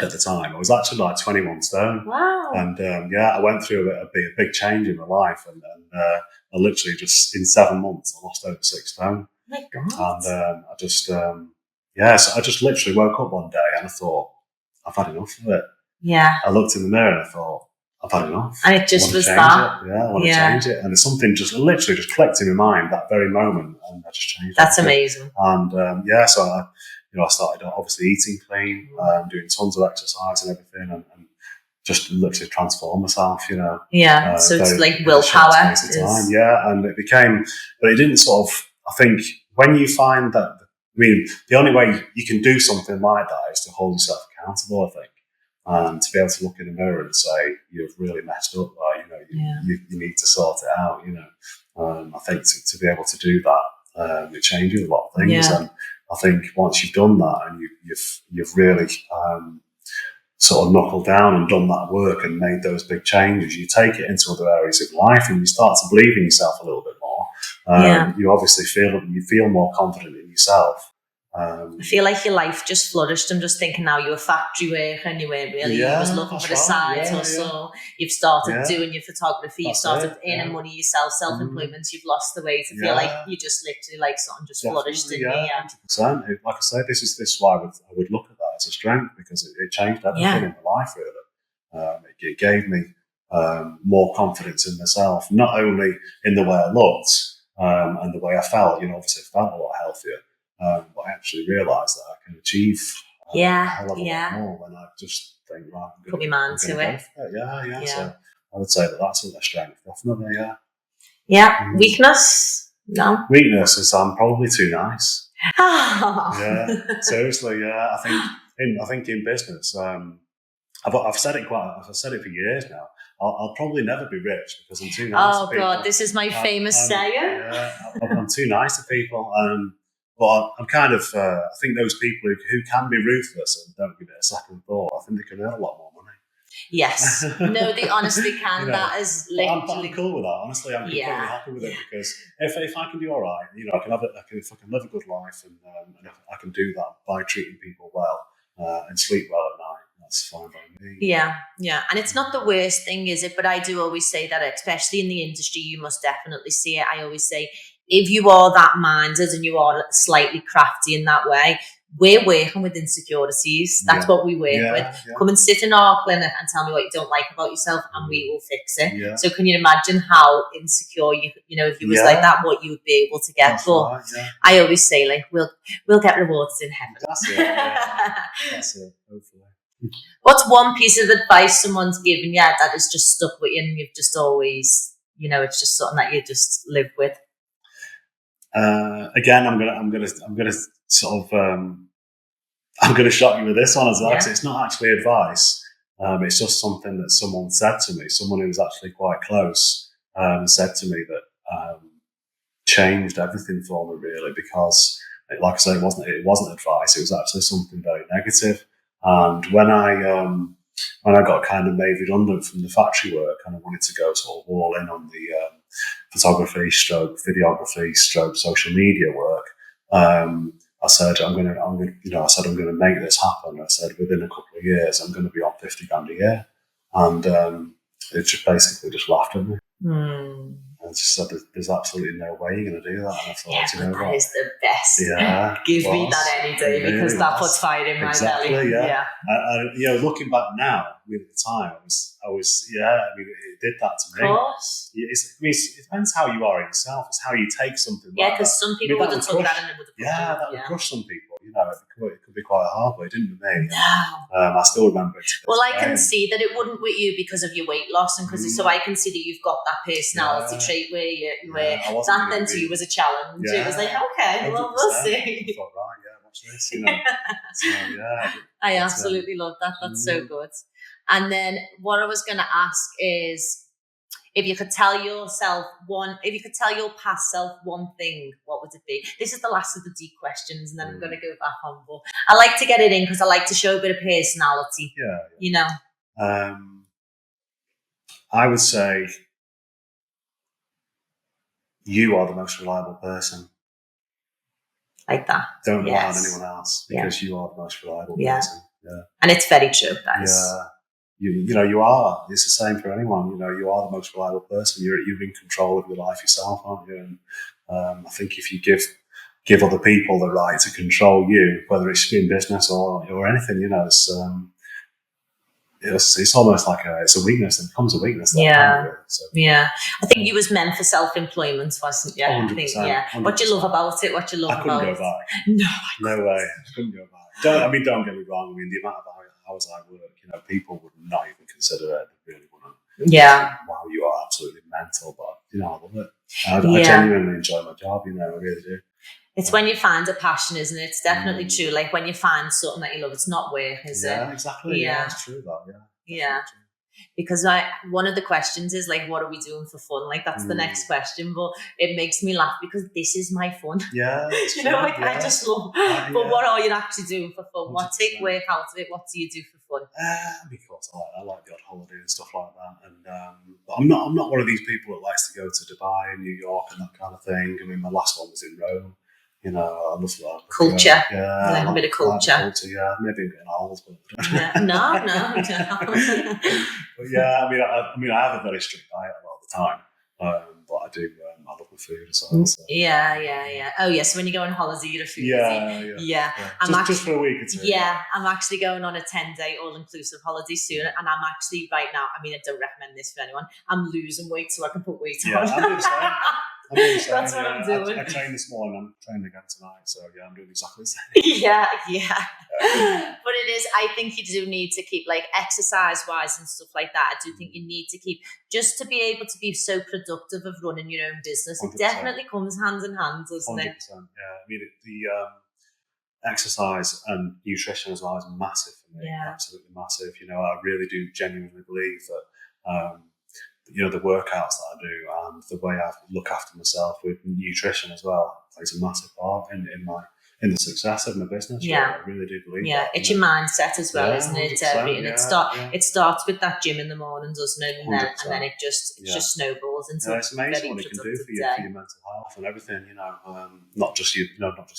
at the time. I was actually like 21 stone. Wow. And I went through a big change in my life. And I literally just, in 7 months, I lost over 6 stone. Oh my God. And I just... so I just literally woke up one day and I thought, I've had enough of it. Yeah. I looked in the mirror and I thought, I've had enough. And it just was that. I want to change it. And something just literally just clicked in my mind that very moment, and I just changed it. That's amazing. And so I started obviously eating clean, doing tons of exercise and everything, and just literally transform myself, Yeah. So it's like willpower. And it became, but it didn't sort of, I think when you find that, the only way you can do something like that is to hold yourself accountable, I think, and to be able to look in the mirror and say, you've really messed up, you need to sort it out, I think to be able to do that, it changes a lot of things. And I think once you've done that and you've really sort of knuckled down and done that work and made those big changes, you take it into other areas of life and you start to believe in yourself a little bit more. You obviously feel more confident in yourself. I feel like your life just flourished. I'm just thinking now, you were factory worker and you weren't really, you was looking for the side hustle. You've started doing your photography, you've started earning money yourself, self-employment, you've lost the weight. I feel like you just literally like something just flourished in you. 100%. Like I say, this is why I would look at that as a strength, because it changed everything in my life, really. It gave me more confidence in myself, not only in the way I looked and the way I felt. Obviously I felt a lot healthier. But I actually realised that I can achieve a hell of a lot more when I just think, right, put my mind to it. Yeah. So I would say that's a strength, definitely. Yeah. Weakness? No. Weakness is I'm probably too nice. Yeah. Seriously. Yeah. I think in business, I've said it for years now. I'll probably never be rich because I'm too nice. Oh God, this is my famous saying. Yeah, I'm too nice to people. But I'm kind of, I think those people who can be ruthless and don't give it a second thought, I think they can earn a lot more money. Yes. No, they honestly can. That is literally... I'm cool with that. Honestly, I'm completely happy with it, because if I can do all right, I can if I can live a good life and I can do that by treating people well and sleep well at night, that's fine by me. Yeah. And it's not the worst thing, is it? But I do always say that, especially in the industry, you must definitely see it. I always say, if you are that minded and you are slightly crafty in that way, we're working with insecurities. That's what we work with. Yeah. Come and sit in our clinic and tell me what you don't like about yourself, and we will fix it. Yeah. So can you imagine how insecure if you was like that, what you would be able to get? That's right, I always say, like, we'll get rewarded in heaven. That's it. Yeah. That's it. Hopefully. What's one piece of advice someone's given you that has just stuck with you and you've just always, it's just something that you just live with? Again, I'm gonna sort of I'm gonna shock you with this one as well. Because it's not actually advice. It's just something that someone said to me. Someone who was actually quite close said to me that changed everything for me, really, because, like I say, it wasn't advice. It was actually something very negative. And when I got kind of made redundant from the factory work, and I wanted to go sort of all in on the photography, videography, social media work, I said I'm going to make this happen. I said within a couple of years I'm going to be on 50 grand a year, and it just basically just laughed at me. I just said, there's absolutely no way you're going to do that. And I thought, that is the best. Yeah, give me that any day, because that puts fire in my belly. Yeah. Looking back now, at the time, I was, it did that to me. Of course. It depends how you are yourself. It's how you take something. Yeah, because some people would have took that and it would have. Yeah, that would crush some people. It could be quite hard, but it didn't with me. No. I still remember it. Well, I can see that it wouldn't with you because of your weight loss, and so I can see that you've got that personality trait where that then to you was a challenge. Yeah. It was like, okay, well, we'll see. I thought, right, watch this, So, I absolutely love that. That's so good. And then what I was going to ask is, if you could tell your past self one thing, what would it be? This is the last of the deep questions, and then I'm going to go back on. But I like to get it in because I like to show a bit of personality. Yeah. I would say you are the most reliable person. Like that. Don't rely on anyone else, because you are the most reliable person. Yeah. And it's very true, guys. Yeah. You are. It's the same for anyone. You are the most reliable person. You're in control of your life yourself, aren't you? And I think if you give other people the right to control you, whether it's in business or anything, it's almost like it's a weakness. It becomes a weakness. Yeah. I think you was meant for self-employment, wasn't you? 100%, I think, 100%. What you love about it? What you love about it? I couldn't go back. No way. I couldn't go back. Don't get me wrong. The amount of hours I work, people would not even consider it. They really wouldn't. Yeah. Wow, you are absolutely mental, but I love it. I genuinely enjoy my job. I really do. It's when you find a passion, isn't it? It's definitely true. Like when you find something that you love, it's not work, is it? Yeah, exactly. Yeah, it's true that. Yeah. Because one of the questions is like, what are we doing for fun? Like that's the next question, but it makes me laugh because this is my fun. Yeah, I just love. But what are you actually doing for fun? 100%. What take work out of it? What do you do for fun? Because I like the odd holiday and stuff like that. And but I'm not one of these people that likes to go to Dubai and New York and that kind of thing. My last one was in Rome. I love that. Culture. Yeah. A little bit of culture. Yeah. Maybe I'm getting old, but no. But yeah, I have a very strict diet a lot of the time. But I do. I love the food as well. So. Yeah. Oh, yeah. So when you go on holiday, you're a foodie. Yeah. Just for a week or two. Yeah, I'm actually going on a 10-day all-inclusive holiday soon, and I'm actually right now. I don't recommend this for anyone. I'm losing weight so I can put weight on. Yeah, I'm doing the same. That's what I'm doing. I trained this morning. I'm training again tonight. So I'm doing exactly the same. Yeah. But it is. I think you do need to keep, like, exercise-wise and stuff like that. I do think you need to keep, just to be able to be so productive of running your own business. 100%. It definitely comes hand in hand, doesn't 100%, it? Yeah. The exercise and nutrition as well is massive for me. Yeah. Absolutely massive. I really do genuinely believe that. The workouts that I do and the way I look after myself with nutrition as well plays a massive part in the success of my business. Yeah. I really do believe that. It's your mindset as well, isn't it? It starts with that gym in the morning, doesn't it? And then it just snowballs into it's amazing what it can do for your mental health and everything, not just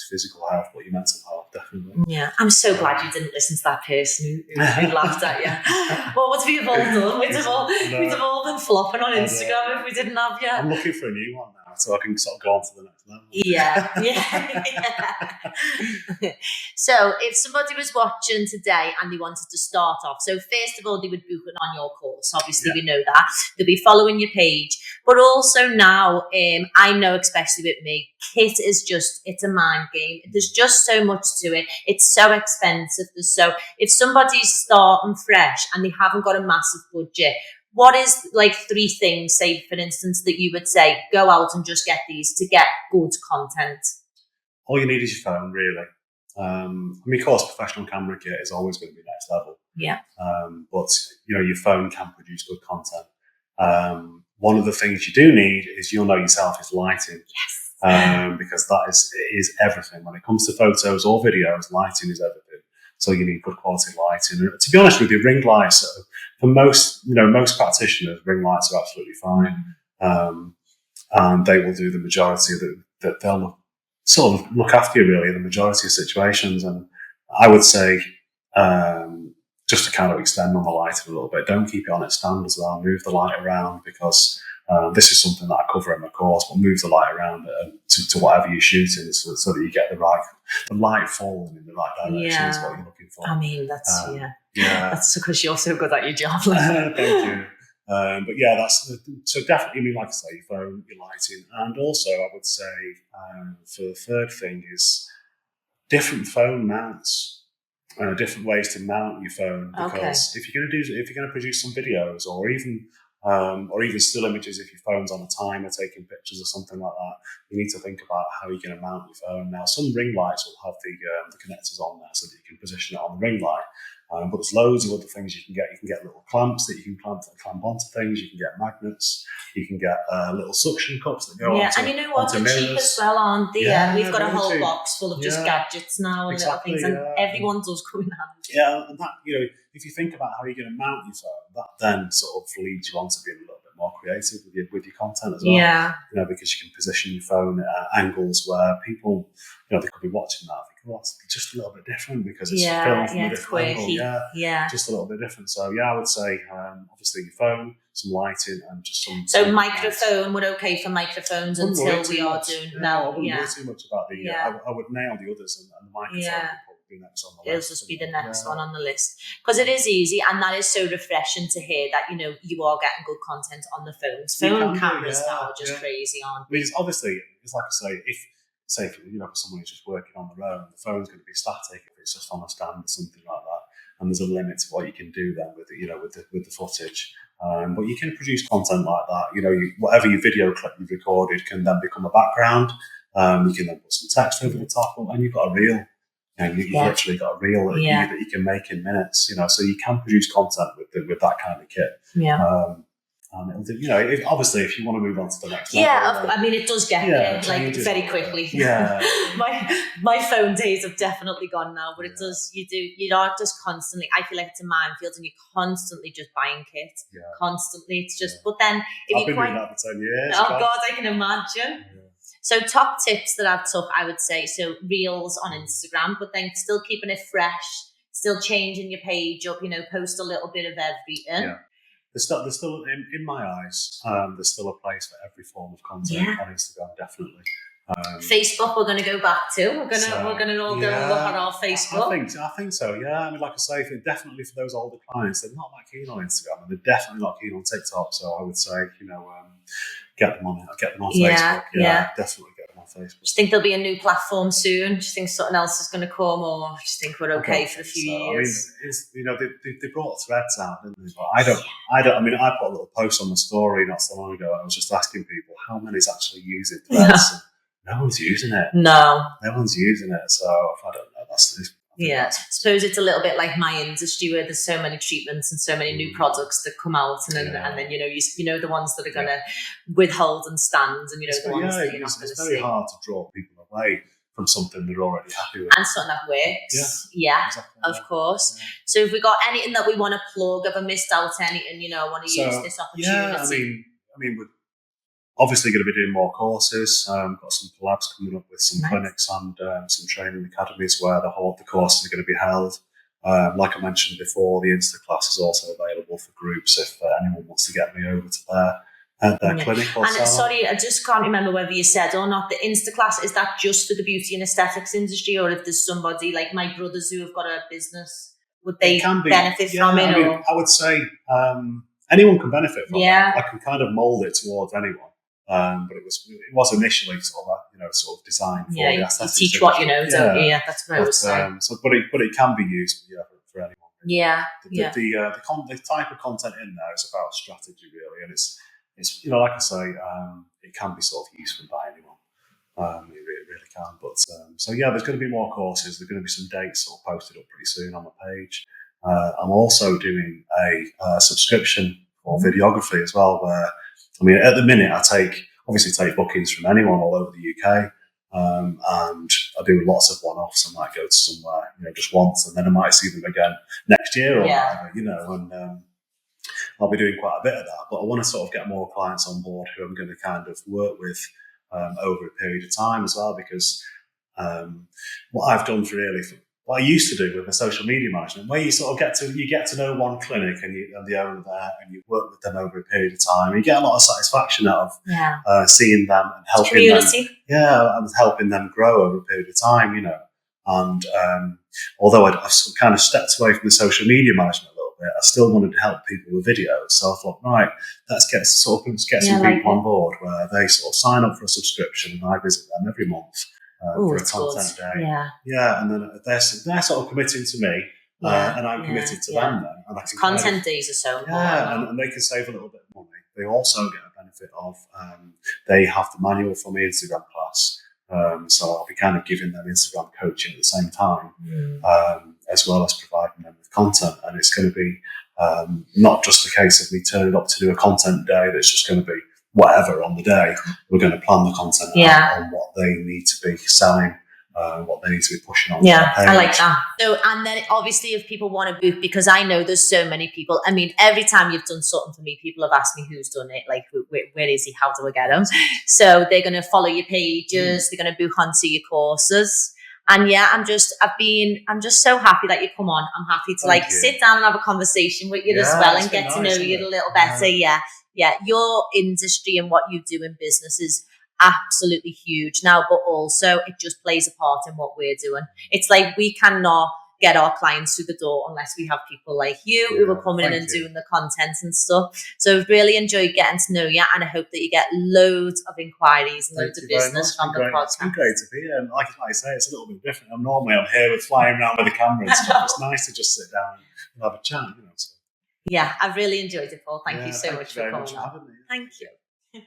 physical health, but your mental health, definitely. Yeah. I'm so glad you didn't listen to that person who laughed at you. What would we have all done? We'd have all been flopping on Instagram if we didn't have you. I'm looking for a new one now. so I can sort of go on to the next level. Yeah. So if somebody was watching today and they wanted to start off, so first of all, they would book it on your course. Obviously, we know that. They'll be following your page. But also now, I know, especially with me, kit is it's a mind game. There's just so much to it. It's so expensive. So if somebody's starting fresh and they haven't got a massive budget, what is like 3 things, say, for instance, that you would say, go out and just get these to get good content? All you need is your phone, really. I mean, of course, professional camera kit is always going to be next level. Yeah. But, your phone can produce good content. One of the things you do need is, you'll know yourself, is lighting. Yes. Because it is everything. When it comes to photos or videos, lighting is everything. So you need good quality lighting. And to be honest with you, ring lights, for most practitioners, ring lights are absolutely fine. And they will do the majority of that. They'll sort of look after you, really, in the majority of situations. And I would say, just to kind of extend on the lighting a little bit, don't keep it on its stand as well. Move the light around, because this is something that I cover in my course, but move the light around to whatever you're shooting, so that you get the light falling in the right direction is what you're looking for. I mean, that's, that's because you're so good at your job. Thank you. But that's so definitely. I mean, like I say, your phone, your lighting, and also I would say for the third thing is different phone mounts, different ways to mount your phone. Because if you're going to produce some videos or even still images, if your phone's on a timer taking pictures or something like that, you need to think about how you're going to mount your phone. Now, some ring lights will have the connectors on there so that you can position it on the ring light. But there's loads of other things you can get. You can get little clamps that you can clamp onto things. You can get magnets. You can get little suction cups that go onto. And you know what? They're cheap as well, aren't they? We've got a whole box full of just gadgets now and little things, and everyone does come in handy. Yeah, and that, if you think about how you're going to mount your phone, that then sort of leads you on to being a little bit more creative with your content as well. Yeah. Because you can position your phone at angles where people, they could be watching that. It's just a little bit different because it's filmed from a different angle. Just a little bit different. So I would say obviously your phone, some lighting, and just some. So microphone, we're okay for microphones until we are doing now. I wouldn't worry too much about the. I would nail the others, and the microphone would be next on the list. It'll just be the next one on the list, because it is easy, and that is so refreshing to hear that you are getting good content on the phones. Phone cameras now are just crazy, aren't they? Because obviously, it's like I say, say for someone who's just working on their own, the phone's going to be static if it's just on a stand or something like that, and there's a limit to what you can do then with the footage. But you can produce content like that. Whatever your video clip you've recorded can then become a background. You can then put some text over the top, and you've got a reel. You've literally got a reel that you can make in minutes. So you can produce content with that kind of kit. And it'll do, obviously, if you want to move on to the next level. I mean, it does get there, very quickly. My phone days have definitely gone now, but it does. You are just constantly. I feel like it's a minefield, and you're constantly just buying kit. Constantly, it's just. But then, if I've been doing that for 10 years. Oh God, I can imagine. So top tips that I've took, I would say, so reels on Instagram, but then still keeping it fresh, still changing your page up. Post a little bit of everything. There's still in my eyes, there's still a place for every form of content on Instagram, definitely. Facebook, we're going to go back to. We're going to all go and look at our Facebook. I think so. Yeah, I mean, like I say, definitely for those older clients, they're not that keen on Instagram, and they're definitely not keen on TikTok. So I would say, get them on Facebook. Definitely get them on Facebook. Do you think there'll be a new platform soon? Do you think something else is going to come, or do you think we're okay for a few years? I mean, they brought Threads out, didn't they? But I don't. I mean, I put a little post on the story not so long ago. I was just asking people how many's actually using Threads. No one's using it. No one's using it. So I don't know. I suppose it's a little bit like my industry, where there's so many treatments and so many new products that come out, and then the ones that are going to withhold and stand, and the ones that you're not going to see. It's very hard to draw people away from something they're already happy with, and something that works. Exactly, of course. So if we got anything that we want to plug, have I missed out anything? I want to use this opportunity. I mean, we're obviously going to be doing more courses. Got some collabs coming up with some clinics and some training academies where the courses are going to be held. Like I mentioned before, the Insta class is also available for groups if anyone wants to get me over to there. at their clinic or And salon. sorry, I just can't remember whether you said or not, the Instaclass, is that just for the beauty and aesthetics industry, or if there's somebody like my brothers who have got a business, would they benefit from it? I would say anyone can benefit from it. I can kind of mould it towards anyone. But it was initially sort of designed for the aesthetics. You teach what you know, don't you? Yeah, that's what I was saying. But it can be used for anyone. Yeah, the type of content in there is about strategy really, and it's like I say, it can be sort of useful by anyone. It really can. But there's going to be more courses. There's going to be some dates sort of posted up pretty soon on the page. I'm also doing a subscription for videography as well, where at the minute I take bookings from anyone all over the UK, and I do lots of one-offs. I might go to somewhere, just once, and then I might see them again next year or whatever, and I'll be doing quite a bit of that. But I want to sort of get more clients on board who I'm going to kind of work with over a period of time as well, because what I've done what I used to do with the social media management, where you sort of get to know one clinic and the owner there, and you work with them over a period of time, and you get a lot of satisfaction out of seeing them and helping them. And helping them grow over a period of time, And although I've kind of stepped away from the social media management a little bit, I still wanted to help people with videos. So I thought, right, let's get some people on board where they sort of sign up for a subscription, and I visit them every month. For a content day. And then they're sort of committing to me, and I'm committed to them then. And I can content days are so important. And they can save a little bit of money. They also get a benefit of, they have the manual from the Instagram class, so I'll be kind of giving them Instagram coaching at the same time, as well as providing them with content. And it's going to be not just a case of me turning up to do a content day that's just going to be whatever on the day. We're going to plan the content out on what they need to be selling, what they need to be pushing on. I like that. So, and then obviously if people want to book, because I know there's so many people, every time you've done something for me, people have asked me who's done it, like where is he, how do I get him? So they're going to follow your pages, they're going to book onto your courses. And I'm just so happy that you come on. I'm happy to sit down and have a conversation with you as well, and get to know you a little better. Your industry and what you do in business is absolutely huge now, but also it just plays a part in what we're doing. It's like we cannot get our clients through the door unless we have people like you who are coming in and doing the content and stuff. So I've really enjoyed getting to know you, and I hope that you get loads of inquiries and loads of business from the podcast. It's been great to be here, and like I say, it's a little bit different. I'm here with flying around with a camera and stuff. It's nice to just sit down and have a chat, So. I've really enjoyed it, Paul. Thank you so much for coming on. Thank you.